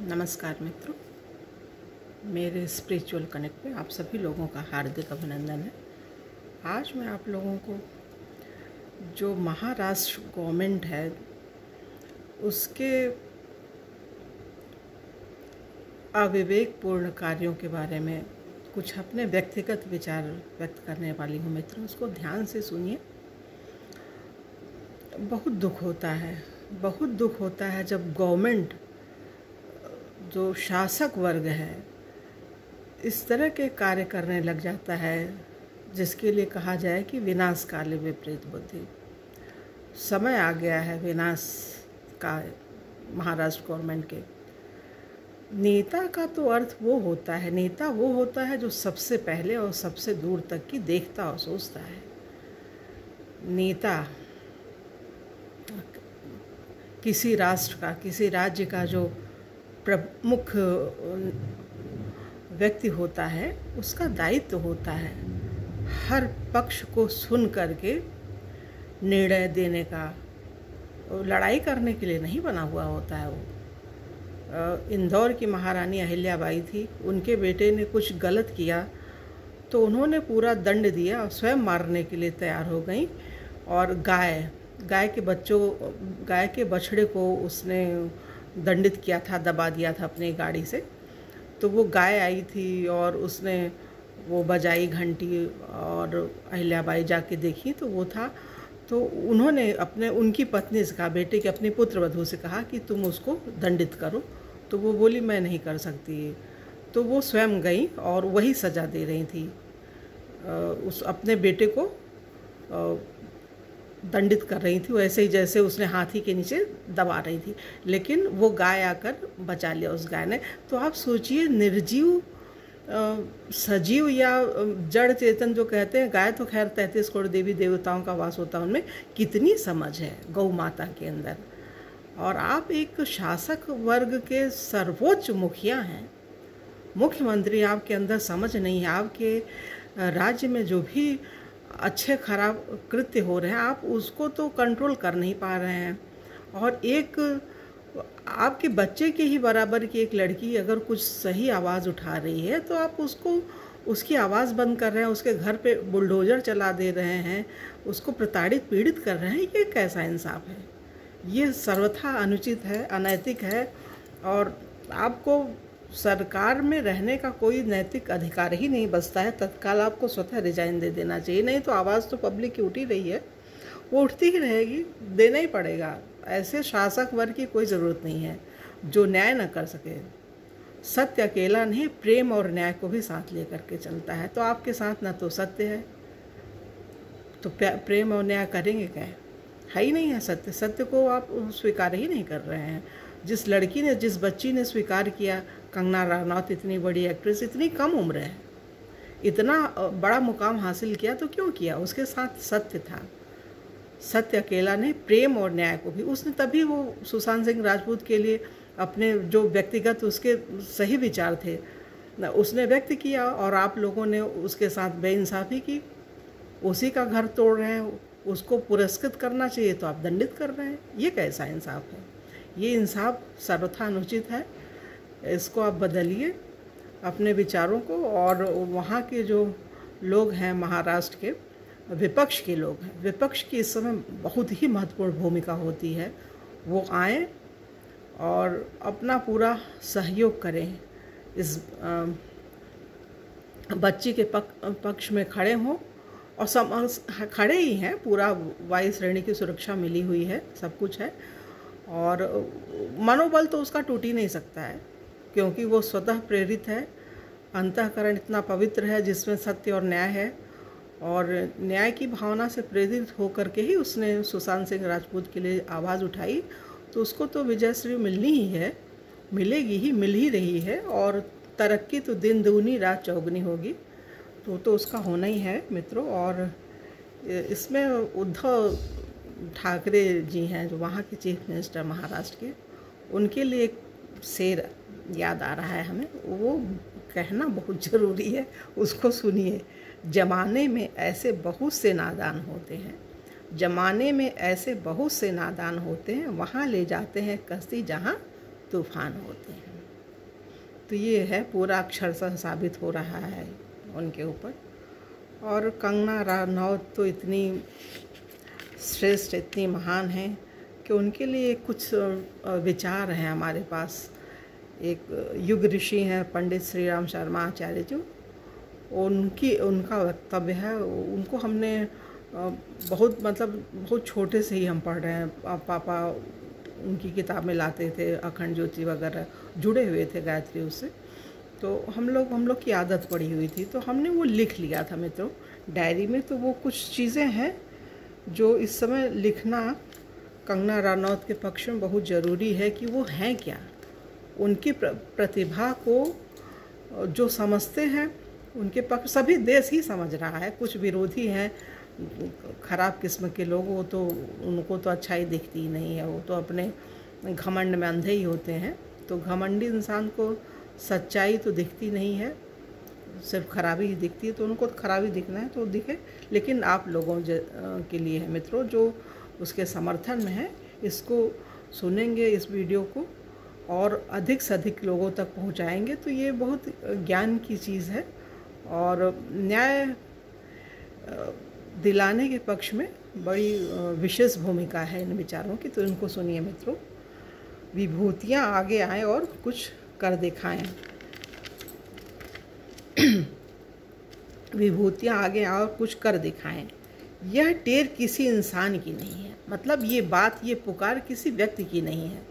नमस्कार मित्रों, मेरे स्पिरिचुअल कनेक्ट में आप सभी लोगों का हार्दिक अभिनंदन है। आज मैं आप लोगों को जो महाराष्ट्र गवर्नमेंट है उसके अविवेकपूर्ण कार्यों के बारे में कुछ अपने व्यक्तिगत विचार व्यक्त करने वाली हूँ। मित्रों, उसको ध्यान से सुनिए। बहुत दुख होता है जब गवर्नमेंट, जो शासक वर्ग है, इस तरह के कार्य करने लग जाता है जिसके लिए कहा जाए कि विनाश काले विपरीत बुद्धि। समय आ गया है विनाश का। महाराष्ट्र गवर्नमेंट के नेता का तो अर्थ वो होता है, नेता वो होता है जो सबसे पहले और सबसे दूर तक की देखता और सोचता है। नेता किसी राष्ट्र का, किसी राज्य का जो प्रमुख व्यक्ति होता है, उसका दायित्व होता है हर पक्ष को सुन करके निर्णय देने का। लड़ाई करने के लिए नहीं बना हुआ होता है वो। इंदौर की महारानी अहिल्याबाई थी, उनके बेटे ने कुछ गलत किया तो उन्होंने पूरा दंड दिया और स्वयं मारने के लिए तैयार हो गई। और गाय के बछड़े को उसने दंडित किया था, दबा दिया था अपनी गाड़ी से। तो वो गाय आई थी और उसने वो बजाई घंटी और अहिल्याबाई जाके देखी तो वो था। तो उन्होंने उनकी पत्नी से कहा, बेटे की अपनी पुत्रवधू से कहा कि तुम उसको दंडित करो। तो वो बोली मैं नहीं कर सकती। तो वो स्वयं गई और वही सज़ा दे रही थी, उस अपने बेटे को दंडित कर रही थी, वैसे ही जैसे उसने हाथी के नीचे दबा रही थी। लेकिन वो गाय आकर बचा लिया उस गाय ने। तो आप सोचिए, निर्जीव सजीव या जड़ चेतन जो कहते हैं, गाय तो खैर 33 करोड़ देवी देवताओं का वास होता है, उनमें कितनी समझ है गौ माता के अंदर। और आप एक शासक वर्ग के सर्वोच्च मुखिया हैं, मुख्यमंत्री, आपके अंदर समझ नहीं है। आपके राज्य में जो भी अच्छे खराब कृत्य हो रहे हैं, आप उसको तो कंट्रोल कर नहीं पा रहे हैं। और एक आपके बच्चे के ही बराबर की एक लड़की अगर कुछ सही आवाज़ उठा रही है तो आप उसकी आवाज़ बंद कर रहे हैं, उसके घर पे बुलडोज़र चला दे रहे हैं, उसको प्रताड़ित पीड़ित कर रहे हैं। ये कैसा इंसाफ है? ये सर्वथा अनुचित है, अनैतिक है। और आपको सरकार में रहने का कोई नैतिक अधिकार ही नहीं बचता है। तत्काल आपको स्वतः रिजाइन दे देना चाहिए, नहीं तो आवाज़ तो पब्लिक की उठ ही रही है, वो उठती ही रहेगी, देना ही पड़ेगा। ऐसे शासक वर्ग की कोई ज़रूरत नहीं है जो न्याय न कर सके। सत्य अकेला नहीं, प्रेम और न्याय को भी साथ लेकर के चलता है। तो आपके साथ ना तो सत्य है, तो प्रेम और न्याय करेंगे क्या? है ही नहीं है सत्य। सत्य को आप स्वीकार ही नहीं कर रहे हैं। जिस बच्ची ने स्वीकार किया, कंगना रनौत, इतनी बड़ी एक्ट्रेस, इतनी कम उम्र है, इतना बड़ा मुकाम हासिल किया, तो क्यों किया? उसके साथ सत्य था। सत्य अकेला नहीं, प्रेम और न्याय को भी उसने, तभी वो सुशांत सिंह राजपूत के लिए अपने जो व्यक्तिगत उसके सही विचार थे उसने व्यक्त किया, और आप लोगों ने उसके साथ बेइंसाफ़ी की। उसी का घर तोड़ रहे हैं, उसको पुरस्कृत करना चाहिए तो आप दंडित कर रहे हैं। ये कैसा इंसाफ है? ये इंसाफ सर्वथा अनुचित है। इसको आप बदलिए अपने विचारों को। और वहाँ के जो लोग हैं, महाराष्ट्र के विपक्ष के लोग हैं, विपक्ष की इस समय बहुत ही महत्वपूर्ण भूमिका होती है। वो आएँ और अपना पूरा सहयोग करें, इस बच्ची के पक्ष में खड़े हों। और खड़े ही हैं, पूरा वायु श्रेणी की सुरक्षा मिली हुई है, सब कुछ है। और मनोबल तो उसका टूट ही नहीं सकता है, क्योंकि वो स्वतः प्रेरित है। अंतःकरण इतना पवित्र है जिसमें सत्य और न्याय है, और न्याय की भावना से प्रेरित होकर के ही उसने सुशांत सिंह राजपूत के लिए आवाज़ उठाई। तो उसको तो विजयश्री मिलनी ही है, मिलेगी ही, मिल ही रही है। और तरक्की तो दिन दूनी रात चौगुनी होगी, तो उसका होना ही है मित्रों। और इसमें उद्धव ठाकरे जी हैं, जो वहाँ के चीफ मिनिस्टर महाराष्ट्र के, उनके लिए एक शेर याद आ रहा है हमें, वो कहना बहुत ज़रूरी है, उसको सुनिए। जमाने में ऐसे बहुत से नादान होते हैं, जमाने में ऐसे बहुत से नादान होते हैं, वहाँ ले जाते हैं कश्ती जहाँ तूफान होते हैं। तो ये है पूरा अक्षरशः साबित हो रहा है उनके ऊपर। और कंगना रनौत तो इतनी श्रेष्ठ, इतनी महान है कि उनके लिए कुछ विचार हैं हमारे पास। एक युग ऋषि हैं पंडित श्री राम शर्मा आचार्य जी, उनका वक्तव्य है। उनको हमने बहुत छोटे से ही हम पढ़ रहे हैं। पापा उनकी किताब में लाते थे, अखंड ज्योति वगैरह जुड़े हुए थे गायत्री उससे, तो हम लोग की आदत पड़ी हुई थी, तो हमने वो लिख लिया था मित्रों डायरी में। तो वो कुछ चीज़ें हैं जो इस समय लिखना कंगना रनौत के पक्ष में बहुत ज़रूरी है कि वो हैं क्या। उनकी प्रतिभा को जो समझते हैं उनके पक्ष सभी देश ही समझ रहा है। कुछ विरोधी हैं, खराब किस्म के लोग, वो तो उनको तो अच्छाई दिखती ही नहीं है, वो तो अपने घमंड में अंधे ही होते हैं। तो घमंडी इंसान को सच्चाई तो दिखती नहीं है, सिर्फ खराबी ही दिखती है। तो उनको खराबी दिखना है तो दिखे, लेकिन आप लोगों के लिए है मित्रों जो उसके समर्थन में है, इसको सुनेंगे इस वीडियो को और अधिक से अधिक लोगों तक पहुंचाएंगे तो ये बहुत ज्ञान की चीज़ है और न्याय दिलाने के पक्ष में बड़ी विशेष भूमिका है इन विचारों की। तो इनको सुनिए मित्रों। विभूतियाँ आगे आएँ और कुछ कर दिखाएं। विभूतियाँ आगे आएँ और कुछ कर दिखाएं। यह टेर किसी इंसान की नहीं है, मतलब ये बात, ये पुकार किसी व्यक्ति की नहीं है।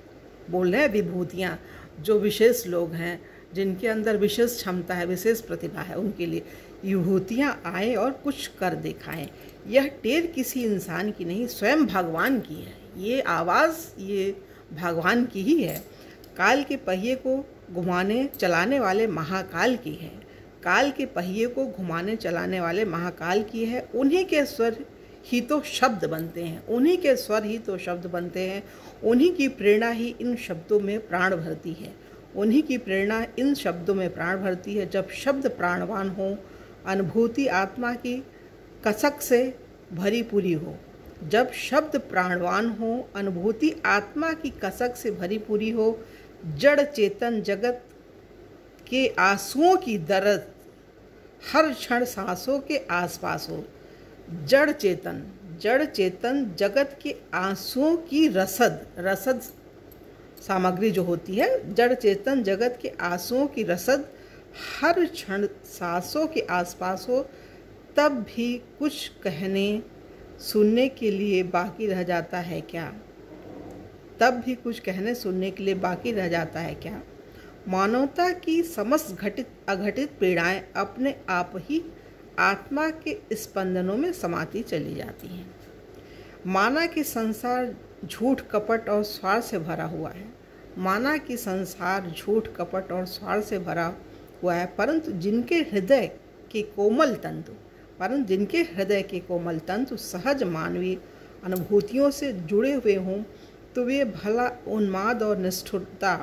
बोल रहे हैं विभूतियाँ, जो विशेष लोग हैं, जिनके अंदर विशेष क्षमता है, विशेष प्रतिभा है, उनके लिए विभूतियाँ आए और कुछ कर दिखाएं। यह टेर किसी इंसान की नहीं, स्वयं भगवान की है। ये आवाज़ ये भगवान की ही है। काल के पहिए को घुमाने चलाने वाले महाकाल की है। काल के पहिए को घुमाने चलाने वाले महाकाल की है। उन्हीं के स्वर ही तो शब्द बनते हैं, उन्हीं के स्वर ही तो शब्द बनते हैं। उन्हीं की प्रेरणा ही इन शब्दों में प्राण भरती है। उन्हीं की प्रेरणा इन शब्दों में प्राण भरती है। जब शब्द प्राणवान हो, अनुभूति आत्मा की कसक से भरी पूरी हो। जब शब्द प्राणवान हो, अनुभूति आत्मा की कसक से भरी पूरी हो। जड़ चेतन जगत के आंसुओं की दर्द हर क्षण सांसों के आसपास हो। जड़ चेतन जगत के आंसुओं की रसद सामग्री जो होती है, जड़ चेतन जगत के आंसुओं की रसद हर क्षण सांसों के आसपास हो। तब भी कुछ कहने सुनने के लिए बाकी रह जाता है क्या? तब भी कुछ कहने सुनने के लिए बाकी रह जाता है क्या? मानवता की समस्त घटित अघटित पीड़ाएं अपने आप ही आत्मा के स्पंदनों में समाती चली जाती हैं। माना कि संसार झूठ कपट और स्वार्थ से भरा हुआ है। माना कि संसार झूठ कपट और स्वार्थ से भरा हुआ है, परंतु जिनके हृदय के कोमल तंतु सहज मानवीय अनुभूतियों से जुड़े हुए हों, तो वे भला उन्माद और निष्ठुरता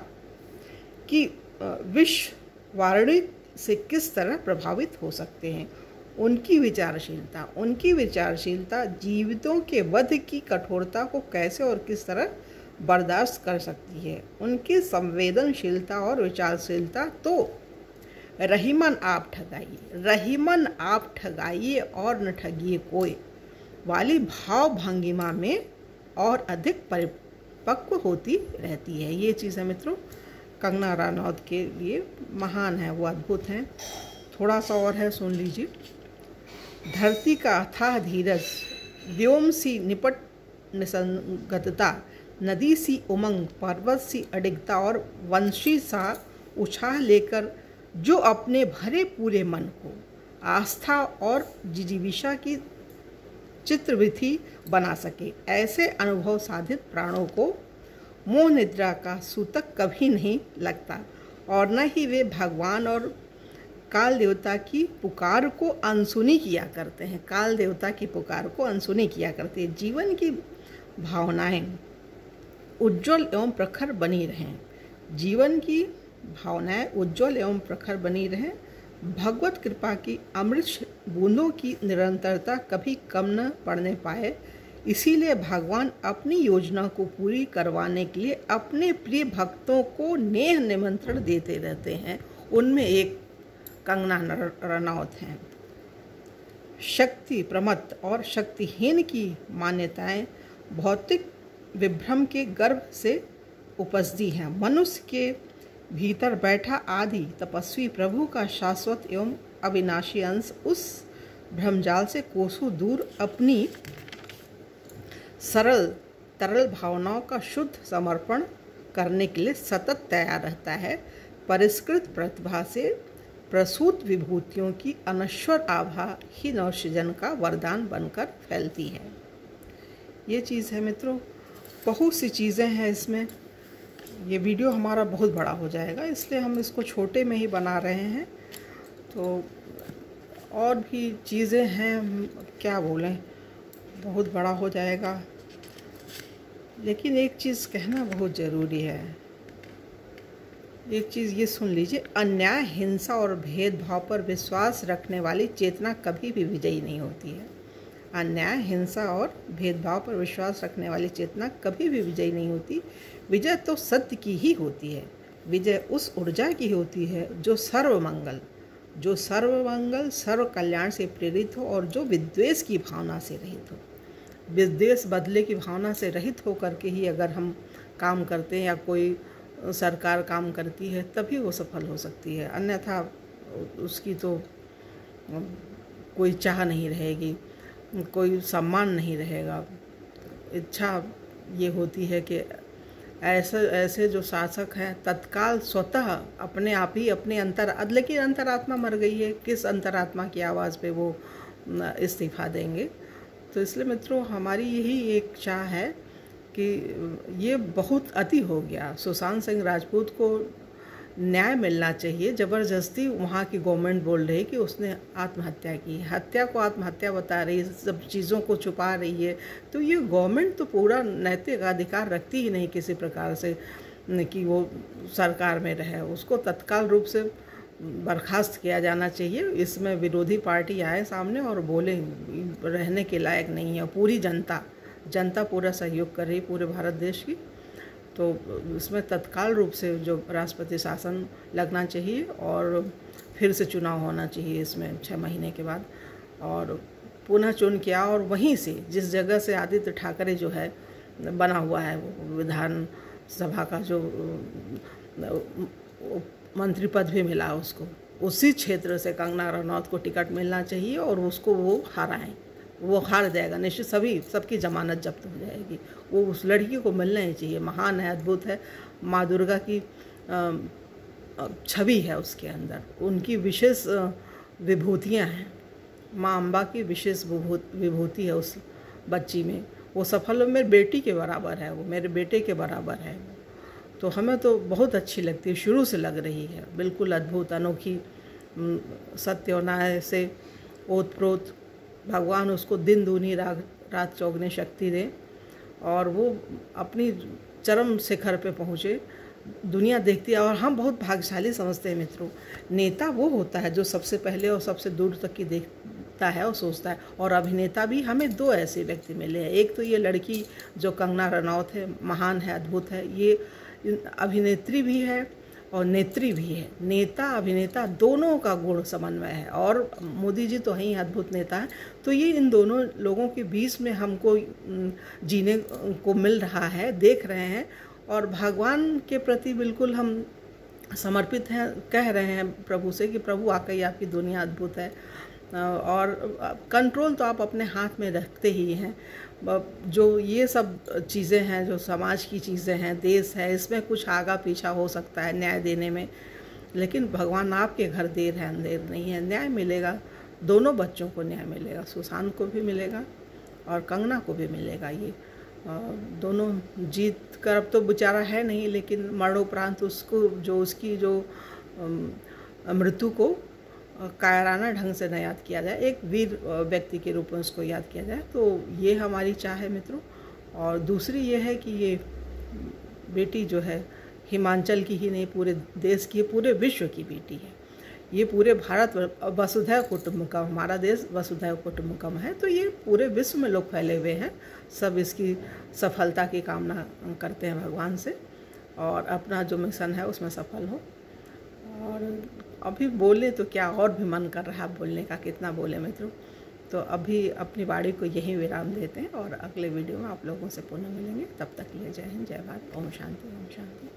की विषवारिणी से किस तरह प्रभावित हो सकते हैं। उनकी विचारशीलता जीवितों के वध की कठोरता को कैसे और किस तरह बर्दाश्त कर सकती है। उनकी संवेदनशीलता और विचारशीलता तो रहीमन आप ठगाइए और न ठगिए कोई वाली भाव भंगिमा में और अधिक परिपक्व होती रहती है। ये चीज़ है मित्रों कंगना रनौत के लिए महान है, वो अद्भुत हैं। थोड़ा सा और है, सुन लीजिए। धरती का अथाह धीरज, व्योम सी निपट निसंगतता, नदी सी उमंग, पर्वत सी अडिगता और वंशी सा उछाल लेकर जो अपने भरे पूरे मन को आस्था और जिजीविषा की चित्रविधि बना सके, ऐसे अनुभव साधित प्राणों को मोह निद्रा का सूतक कभी नहीं लगता और न ही वे भगवान और काल देवता की पुकार को अनसुनी किया करते हैं। काल देवता की पुकार को अनसुनी किया करते हैं। जीवन की भावनाएं उज्जवल एवं प्रखर बनी रहें। जीवन की भावनाएं उज्जवल एवं प्रखर बनी रहें। भगवत कृपा की अमृत बूंदों की निरंतरता कभी कम न पड़ने पाए। इसीलिए भगवान अपनी योजना को पूरी करवाने के लिए अपने प्रिय भक्तों को नेह निमंत्रण देते रहते हैं उनमें एक कंगना रनौत हैं। शक्ति प्रमत्त और शक्तिहीन की मान्यताएं भौतिक विभ्रम के गर्भ से उपजती हैं। मनुष्य के भीतर बैठा आदि तपस्वी प्रभु का शाश्वत एवं अविनाशी अंश उस भ्रमजाल से कोसों दूर अपनी सरल तरल भावनाओं का शुद्ध समर्पण करने के लिए सतत तैयार रहता है। परिष्कृत प्रतिभा से प्रसूत विभूतियों की अनश्वर आभा ही नवसृजन का वरदान बनकर फैलती है। ये चीज़ है मित्रों, बहुत सी चीज़ें हैं इसमें। ये वीडियो हमारा बहुत बड़ा हो जाएगा, इसलिए हम इसको छोटे में ही बना रहे हैं। तो और भी चीज़ें हैं, क्या बोलें, बहुत बड़ा हो जाएगा। लेकिन एक चीज़ कहना बहुत ज़रूरी है। एक चीज़ ये सुन लीजिए, अन्याय, हिंसा और भेदभाव पर विश्वास रखने वाली चेतना कभी भी विजयी नहीं होती है। अन्याय, हिंसा और भेदभाव पर विश्वास रखने वाली चेतना कभी भी विजयी नहीं होती। विजय तो सत्य की ही होती है। विजय उस ऊर्जा की होती है जो सर्वमंगल, सर्व कल्याण से प्रेरित हो और जो विद्वेष की भावना से रहित हो। विद्वेष बदले की भावना से रहित हो करके ही अगर हम काम करते हैं या कोई सरकार काम करती है तभी वो सफल हो सकती है, अन्यथा उसकी तो कोई चाह नहीं रहेगी, कोई सम्मान नहीं रहेगा। इच्छा ये होती है कि ऐसे जो शासक हैं तत्काल स्वतः अपने आप ही अपने लेकिन अंतरात्मा मर गई है, किस अंतरात्मा की आवाज़ पे वो इस्तीफा देंगे। तो इसलिए मित्रों, हमारी यही एक चाह है कि ये बहुत अति हो गया। सुशांत सिंह राजपूत को न्याय मिलना चाहिए। ज़बरदस्ती वहाँ की गवर्नमेंट बोल रही है कि उसने आत्महत्या की, हत्या को आत्महत्या बता रही है, सब चीज़ों को छुपा रही है। तो ये गवर्नमेंट तो पूरा नैतिक अधिकार रखती ही नहीं किसी प्रकार से कि वो सरकार में रहे। उसको तत्काल रूप से बर्खास्त किया जाना चाहिए। इसमें विरोधी पार्टी आए सामने और बोले रहने के लायक नहीं है। पूरी जनता पूरा सहयोग कर रही पूरे भारत देश की, तो इसमें तत्काल रूप से जो राष्ट्रपति शासन लगना चाहिए और फिर से चुनाव होना चाहिए इसमें 6 महीने के बाद, और पुनः चुन किया। और वहीं से जिस जगह से आदित्य ठाकरे जो है बना हुआ है, वो विधानसभा का जो मंत्री पद भी मिला उसको, उसी क्षेत्र से कंगना रनौत को टिकट मिलना चाहिए और उसको वो हराएं। वो हार जाएगा निश्चित, सबकी जमानत जब्त हो जाएगी। वो उस लड़की को मिलना ही चाहिए। महान है, अद्भुत है, माँ दुर्गा की छवि है उसके अंदर, उनकी विशेष विभूतियाँ हैं, माँ अम्बा की विशेष विभूति है उस बच्ची में। वो सफल मेरे बेटी के बराबर है, वो मेरे बेटे के बराबर है। तो हमें तो बहुत अच्छी लगती है, शुरू से लग रही है, बिल्कुल अद्भुत, अनोखी, सत्य और न्याय से ओतप्रोत। भगवान उसको दिन दूनी रात चौगुनी शक्ति दें और वो अपनी चरम शिखर पे पहुँचे। दुनिया देखती है और हम बहुत भाग्यशाली समझते हैं मित्रों। नेता वो होता है जो सबसे पहले और सबसे दूर तक की देखता है और सोचता है। और अभिनेता भी हमें 2 ऐसे व्यक्ति मिले हैं। एक तो ये लड़की जो कंगना रनौत है, महान है, अद्भुत है, ये अभिनेत्री भी है और नेत्री भी है। नेता अभिनेता दोनों का गुण समन्वय है और मोदी जी तो हैं ही अद्भुत नेता हैं। तो ये इन दोनों लोगों के बीच में हमको जीने को मिल रहा है, देख रहे हैं, और भगवान के प्रति बिल्कुल हम समर्पित हैं। कह रहे हैं प्रभु से कि प्रभु वाकई आपकी दुनिया अद्भुत है और कंट्रोल तो आप अपने हाथ में रखते ही हैं। जो ये सब चीज़ें हैं, जो समाज की चीज़ें हैं, देश है, इसमें कुछ आगा पीछा हो सकता है न्याय देने में, लेकिन भगवान आपके घर देर है अंधेर नहीं है। न्याय मिलेगा, दोनों बच्चों को न्याय मिलेगा, सुशांत को भी मिलेगा और कंगना को भी मिलेगा। ये दोनों जीत कर, अब तो बेचारा है नहीं, लेकिन मरणोपरांत उसको उसकी मृत्यु को कायराना ढंग से न याद किया जाए, एक वीर व्यक्ति के रूप में उसको याद किया जाए। तो ये हमारी चाह है मित्रों। और दूसरी ये है कि ये बेटी जो है हिमाचल की ही नहीं, पूरे देश की, पूरे विश्व की बेटी है। ये पूरे भारत वसुधैव कुटुम्बकम, हमारा देश वसुधैव कुटुम्बकम है। तो ये पूरे विश्व में लोग फैले हुए हैं, सब इसकी सफलता की कामना करते हैं भगवान से और अपना जो मिशन है उसमें सफल हो। और अभी बोले तो क्या, और भी मन कर रहा है बोलने का, कितना बोले मित्रों। तो अभी अपनी वाणी को यहीं विराम देते हैं और अगले वीडियो में आप लोगों से पुनः मिलेंगे। तब तक के लिए जय हिंद, जय भारत, ओम शांति, ओम शांति।